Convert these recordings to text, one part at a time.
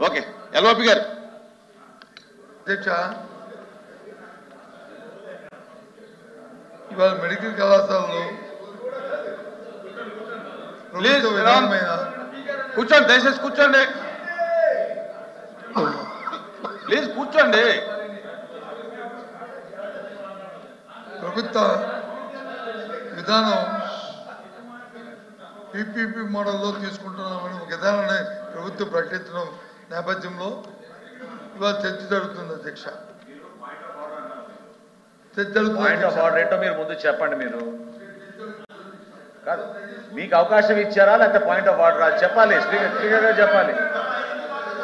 Okay LOP గారు. అధ్యక్ష, ఇవాళ మెడికల్ కళాశాలలో కూర్చోండి, దయచేసి కూర్చోండి, ప్లీజ్ కూర్చోండి. ప్రభుత్వ విధానం పీపీపీ మోడల్లో తీసుకుంటున్నామని ఒక విధానాన్ని ప్రభుత్వం ప్రకటించడం నేపథ్యంలో ఇవాళ చర్చ జరుగుతుంది అధ్యక్ష. చర్చ జరుగుతుంది. మీరు ముందు చెప్పండి. మీరు కాదు, మీకు అవకాశం ఇచ్చారా లేకపోతే పాయింట్ ఆఫ్ ఆర్డర్ అది చెప్పాలి, స్పీకర్గా చెప్పాలి.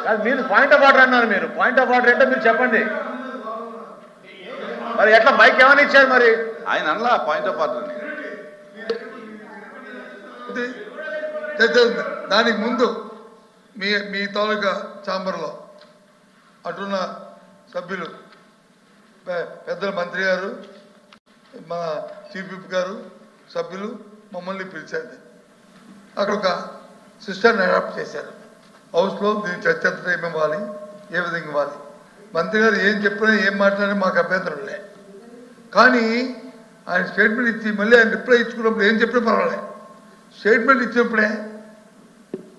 కాదు, మీరు పాయింట్ ఆఫ్ ఆర్డర్ అన్నారు. మీరు పాయింట్ ఆఫ్ ఆర్డర్ ఏంటో మీరు చెప్పండి. మరి ఎట్లా మైక్ ఏమైనా ఇచ్చారు? మరి ఆయన అలా పాయింట్ ఆఫ్ ఆర్డర్ దానికి ముందు మీ తాలూకా ఛాంబర్లో అటున్న సభ్యులు పెద్దల మంత్రి గారు, మన చీఫ్ విప్ గారు, సభ్యులు మమ్మల్ని పిలిచారు. అక్కడ ఒక సిస్టర్ని అడాప్ట్ చేశారు. హౌస్లో దీన్ని చర్చ టైం ఇవ్వాలి, ఏ విధంగా ఇవ్వాలి. మంత్రి గారు ఏం చెప్పినా ఏం మాట్లాడినా మాకు అభ్యంతరం లే. కానీ ఆయన స్టేట్మెంట్ ఇచ్చి మళ్ళీ ఆయన రిప్లై ఇచ్చుకున్నప్పుడు ఏం చెప్పినా పర్వాలేదు. స్టేట్మెంట్ ఇచ్చినప్పుడే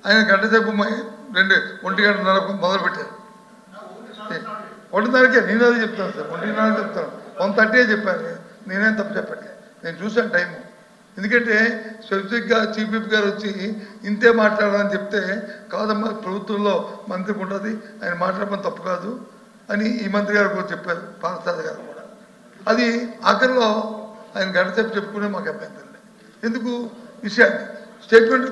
ఆయన గంట సేపు 1:30 మొదలుపెట్టారు. 1:30కే నేను అదే చెప్తాను సార్, 1:30 చెప్తాను, 1:30 చెప్పాను. నేనేం తప్పు చెప్పండి, నేను చూశాను టైము. ఎందుకంటే స్పెసిఫిక్గా చీఫ్ విప్ గారు వచ్చి ఇంతే మాట్లాడాలని చెప్తే కాదమ్మా ప్రభుత్వంలో మంత్రికి ఉంటుంది, ఆయన మాట్లాడమని తప్పు కాదు అని ఈ మంత్రి గారు కూడా చెప్పారు, పార్థసారథి గారు కూడా. అది ఆఖరిలో ఆయన గంట సేపు చెప్పుకునే మాకు అభ్యంతరం లేదు. ఎందుకు విషయాన్ని స్టేట్మెంట్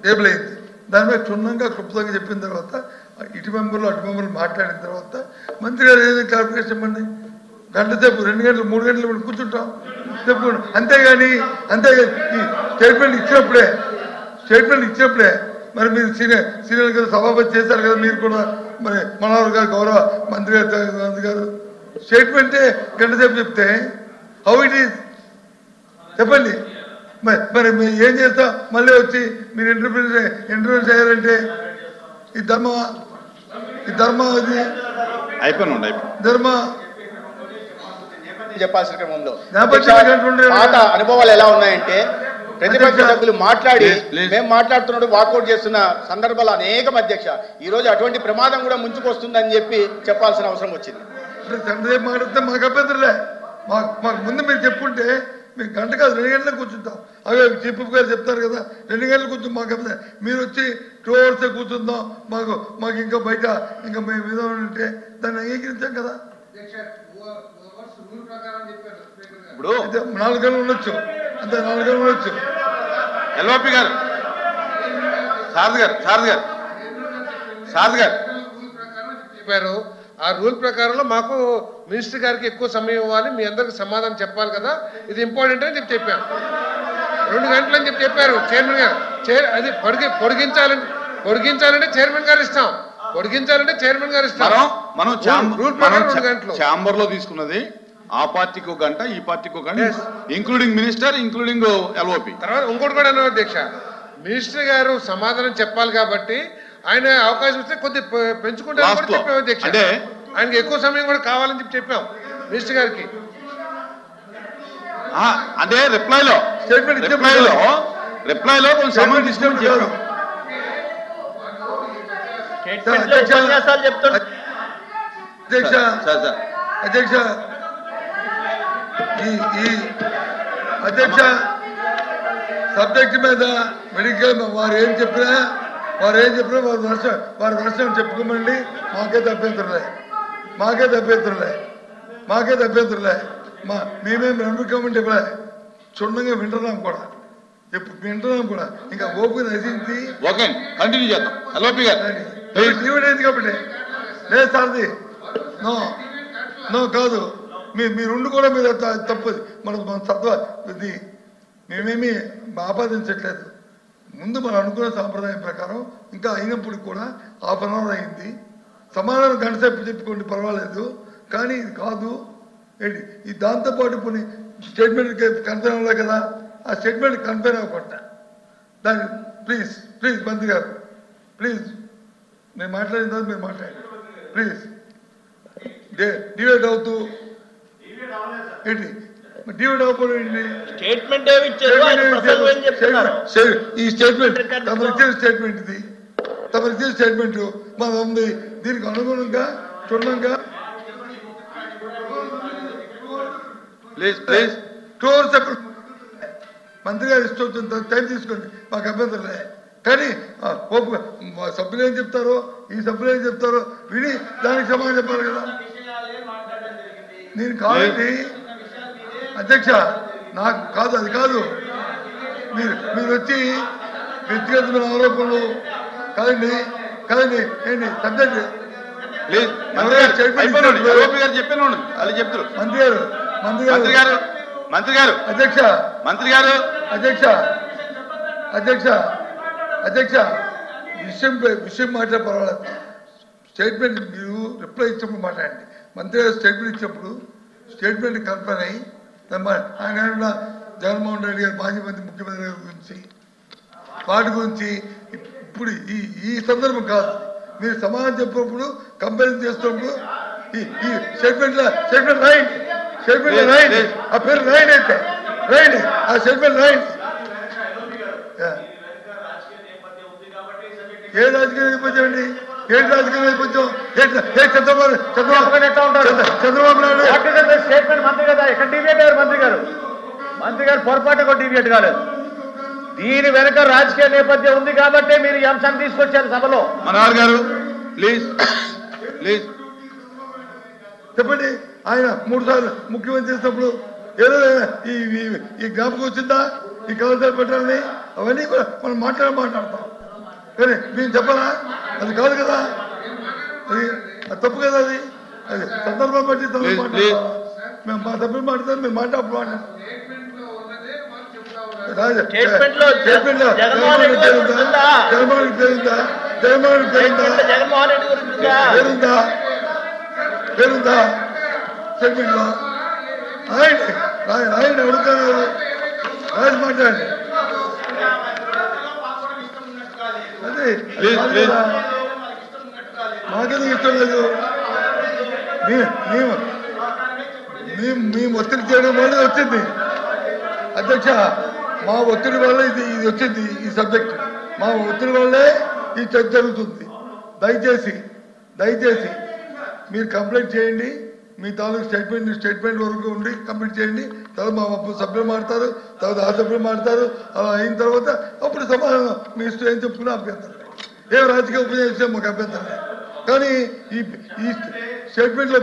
టేబుల్ అయింది, దాని మీద క్షుణ్ణంగా క్లుప్తంగా చెప్పిన తర్వాత ఇటు మెంబర్లు మాట్లాడిన తర్వాత మంత్రి గారు ఏదైనా క్లారిఫికేషన్ ఇవ్వండి. గంట సేపు 2 గంటలు 3 గంటలు కూర్చుంటాం చెప్పుకోండి. అంతేగాని ఈ స్టేట్మెంట్ ఇచ్చినప్పుడే మరి మీరు సీనియర్ గారు సభాపతి చేశారు కదా, మీరు కూడా మరి మనోహర్ గారు గౌరవ మంత్రి గారు స్టేట్మెంటే గంట సేపు చెప్తే హౌ ఇట్ ఈజ్ చెప్పండి. మరి మీరు ఏం చేస్తా మళ్ళీ వచ్చి మీరు ఇంటర్వ్యూ చేయాలంటే ఈ ధర్మ అది ధర్మ చెప్పాల్సిన క్రమంలో పాత అనుభవాలు ఎలా ఉన్నాయంటే ప్రతిపక్ష సభ్యులు మాట్లాడి మేము మాట్లాడుతున్నాడు వాకౌట్ చేస్తున్న సందర్భాలు అనేకం అధ్యక్ష. ఈ రోజు అటువంటి ప్రమాదం కూడా ముంచుకొస్తుందని చెప్పి చెప్పాల్సిన అవసరం వచ్చింది. చంద్రబాబు మాట్లాడితే మాకు అభ్యంతరలే. మాకు ముందు మీరు చెప్పుంటే మేము గంట కాదు 2 గంటలకు కూర్చుంటాం. అవే చీఫ్ గారు చెప్తారు కదా 2 గంటలు కూర్చుంటాం. మాకు అభ్యంతరం. మీరు వచ్చి 2 hours కూర్చుందాం, మాకు ఇంకా బయట ఇంకా మేము ఏదో ఉంటే దాన్ని అంగీకరించాం కదా. ఇప్పుడు 4 గంటలు ఉండొచ్చు, అంతే 4 గంటలు ఉండొచ్చు. ఎల్ఓపి గారు, సారథి గారు చెప్పారు. ఆ రూల్ ప్రకారంలో మాకు మినిస్టర్ గారికి ఎక్కువ సమయం ఇవ్వాలి, మీ అందరికి సమాధానం చెప్పాలి కదా, ఇది ఇంపార్టెంట్ అని చెప్పాము. 2 గంటలు అని చెప్పారు చైర్మన్ గారు. అది పొడిగించాలంటే చైర్మన్ గారు ఇస్తాం, పొడిగించాలంటే చైర్మన్ గారు ఇస్తాం. మనం రూల్ ప్రకారం 2 గంటలు ఛాంబర్ లో తీసుకున్నది. ఆ పార్టీకి 1 గంట, ఈ పార్టీకి 1 గంట, ఇంక్లూడింగ్ మినిస్టర్, ఇంక్లూడింగ్ ఎల్ఓపి. తర్వాత ఇంకోటి కూడా అన్నారు అధ్యక్ష, మినిస్టర్ గారు సమాధానం చెప్పాలి కాబట్టి ఆయన అవకాశం ఇస్తే కొద్ది పెంచుకుంటారని కూడా చెప్పాము అధ్యక్ష. ఆయనకి ఎక్కువ సమయం కూడా కావాలని చెప్పాం మినిస్టర్ గారికి. అదే రిప్లైలో కొంచెం సమయం తీసుకొని చెప్పాం. అధ్యక్ష సబ్జెక్ట్ మీద మెడికల్ వారు ఏం చెప్పినా వారి వర్షం చెప్పుకోమండి. మాకైతే అభ్యంతరులే. మేమేం అనుకోమంటే క్షుణ్ణంగా వింటున్నాం కూడా, ఇంకా ఓపిక నశించి కంటిన్యూ చేద్దాం. కాబట్టి లేదు సార్ది నో కాదు, మీరుండి కూడా మీరు తప్పదు. మన తత్వ ఇది మేమేమి ఆపాదించట్లేదు. ముందు మనం అనుకున్న సాంప్రదాయం ప్రకారం ఇంకా అయినప్పుడు కూడా 1/2 hour అయింది. సమాధానం గంట సేపు చెప్పుకోండి పర్వాలేదు, కానీ ఇది కాదు. ఈ దాంతోపాటు కొన్ని స్టేట్మెంట్ కన్ఫర్మ్ అవ్వలే కదా, ఆ స్టేట్మెంట్ కన్ఫర్మ్ అవ్వకుండా దాన్ని ప్లీజ్ మంత్రి గారు ప్లీజ్ నేను మాట్లాడిన తర్వాత మీరు మాట్లాడండి ప్లీజ్. డివైడ్ అవుతూ ఏంటి డివైడ్ అవ్వకూడదు ఏంటి? స్టేట్మెంట్ ఏమి ఇచ్చారు? ఆయన ప్రసంగం ఏం చెప్తున్నారు? ఈ స్టేట్మెంట్ తమరు ఇచ్చిన స్టేట్మెంట్ ఇది, తమరు ఇచ్చిన స్టేట్మెంట్ మన ఉంది. దీనికి అనుగుణంగా క్షుణ్ణంగా ప్లీజ్ క్లోజ్ మంత్రి గారు ఇష్టం వచ్చిన టైం తీసుకోండి, మాకు అభ్యంతరం లేదు. కానీ మా సభ్యులు ఏం చెప్తారో, ఈ సభ్యులు ఏం చెప్తారో విని దానికి సమాధానం చెప్పాలి కదా. నేను కాదండి అధ్యక్ష, నాకు కాదు, అది కాదు. మీరు వచ్చి వ్యక్తిగతమైన ఆరోపణలు కాదండి ఏంటి సబ్జెక్ట్ మంత్రి గారు అధ్యక్ష విషయం మాట్లాడే పర్వాలేదు. స్టేట్మెంట్ మీరు రిప్లై ఇచ్చినప్పుడు మాట్లాడండి. మంత్రి గారు స్టేట్మెంట్ ఇచ్చినప్పుడు స్టేట్మెంట్ కన్ఫర్మ్ అయ్యి ఆయన జగన్మోహన్ రెడ్డి గారు మాజీ ముఖ్యమంత్రి గారి గురించి వాటి గురించి ఇప్పుడు ఈ సందర్భం కాదు. మీరు సమాధానం చెప్పినప్పుడు కంపారిజన్ చేస్తున్నప్పుడు ఈ స్టేట్మెంట్ రాయండి, ఆ పేరు రాయండి, అయితే రాయండి, ఆ స్టేట్మెంట్ రాయండి. ఏ రాజకీయ నేపథ్యం అండి? ఏంటి రాజకీయ నేపథ్యం? చంద్రబాబు నాయుడు స్టేట్మెంట్ మంత్రి కదా, ఎక్కడ డిబేట్ అయ్యారు మంత్రి గారు పొరపాటు కూడా డిబేట్ కాలేదు. దీని వెనుక రాజకీయ నేపథ్యం ఉంది కాబట్టి మీరు ఈ అంశాన్ని తీసుకొచ్చారు సభలో. మనోహర్ గారు ప్లీజ్ చెప్పండి. ఆయన 3 సార్లు ముఖ్యమంత్రి చేసినప్పుడు ఏదో ఈ జ్ఞాపకం వచ్చిందా ఈ కలెక్టర్ పెట్టాలని? అవన్నీ కూడా మనం మాట్లాడతాం. కానీ మేము చెప్పాలా? అది కాదు కదా, అది తప్పు కదా. అది సందర్భం బట్టి మేము మా తప్పులు మాట్లాడతాం, మేము మాట్లాడుతున్నాం. పేరుందా స్టేట్మెంట్ లో? ఆయన అడుగుతున్నారు, రాజు మాట్లాడండి. అదే మాకెందుకు ఇష్టం లేదు? మేము ఒత్తిడి చేయడం వల్ల వచ్చింది అధ్యక్ష. మా ఒత్తిడి వల్ల ఇది వచ్చింది, ఈ సబ్జెక్ట్ మా ఒత్తిడి వల్లే ఈ చర్చ జరుగుతుంది. దయచేసి మీరు కంప్లైంట్ చేయండి, మీ తాలూకు స్టేట్మెంట్ వరకు ఉండి కంప్లీట్ చేయండి. తర్వాత మా సభ్యులు మాడతారు, తర్వాత ఆ సభ్యులు మాడతారు. అలా అయిన తర్వాత అప్పుడు సమాధానం మీ ఇష్టం ఏం చెప్పుకున్నా అభ్యంతరం. ఏం రాజకీయ ఉపయోగించే మాకు అభ్యంతరం. కానీ ఈ స్టేట్మెంట్లో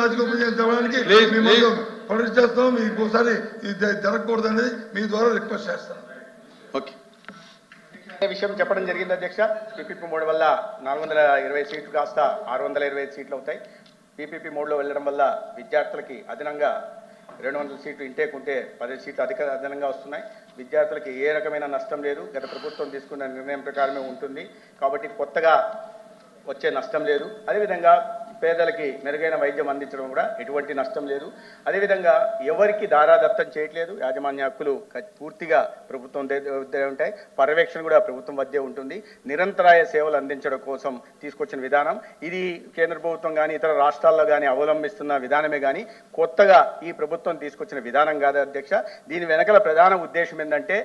రాజకీయ ఉపయోగం చెప్పడానికి మేము పనులు చేస్తాం. మీకు ఒకసారి ఇది జరగకూడదు అనేది మీ ద్వారా రిక్వెస్ట్ చేస్తాం. ఓకే, విషయం చెప్పడం జరిగింది అధ్యక్ష. పీపీపీ మోడ్ వల్ల 420 సీట్లు కాస్త 625 సీట్లు అవుతాయి. పీపీపీ మోడ్లో వెళ్ళడం వల్ల విద్యార్థులకి అదనంగా 200 సీట్లు ఇంటేక్ ఉంటే 10 సీట్లు అదనంగా వస్తున్నాయి. విద్యార్థులకి ఏ రకమైన నష్టం లేదు, గత ప్రభుత్వం తీసుకున్న నిర్ణయం ప్రకారమే ఉంటుంది. కాబట్టి కొత్తగా వచ్చే నష్టం లేదు. అదేవిధంగా పేదలకి మెరుగైన వైద్యం అందించడం కూడా ఎటువంటి నష్టం లేదు. అదేవిధంగా ఎవరికి దారాదత్తం చేయట్లేదు. యాజమాన్య హక్కులు పూర్తిగా ప్రభుత్వం వద్దే ఉంటాయి, పర్యవేక్షణ కూడా ప్రభుత్వం వద్దే ఉంటుంది. నిరంతరాయ సేవలు అందించడం కోసం తీసుకొచ్చిన విధానం ఇది. కేంద్ర ప్రభుత్వం కానీ ఇతర రాష్ట్రాల్లో కానీ అవలంబిస్తున్న విధానమే కానీ కొత్తగా ఈ ప్రభుత్వం తీసుకొచ్చిన విధానం కాదు అధ్యక్ష. దీని వెనకల ప్రధాన ఉద్దేశం ఏంటంటే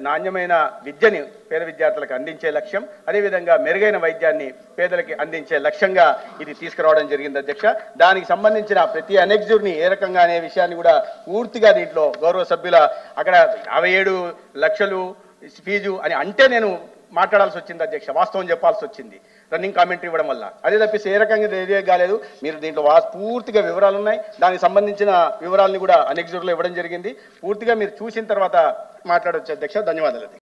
నాణ్యమైన విద్యని పేద విద్యార్థులకు అందించే లక్ష్యం, అదేవిధంగా మెరుగైన వైద్యాన్ని పేదలకి అందించే లక్ష్యంగా ఇది తీసుకురావడం జరిగింది అధ్యక్ష. దానికి సంబంధించిన ప్రతి అనెక్జర్ని ఏ రకంగా అనే విషయాన్ని కూడా పూర్తిగా దీంట్లో గౌరవ సభ్యుల అక్కడ 57 లక్షలు ఫీజు అని అంటే నేను మాట్లాడాల్సి వచ్చింది అధ్యక్ష. వాస్తవం చెప్పాల్సి వచ్చింది రన్నింగ్ కామెంటరీ ఇవ్వడం వల్ల. అదే తప్పిస్తే ఏ రకంగా రేడియో కాలేదు. మీరు దీంట్లో పూర్తిగా వివరాలు ఉన్నాయి, దానికి సంబంధించిన వివరాలని కూడా అనెక్జర్లో ఇవ్వడం జరిగింది. పూర్తిగా మీరు చూసిన తర్వాత మాట్లాడవచ్చు అధ్యక్ష. ధన్యవాదాలు.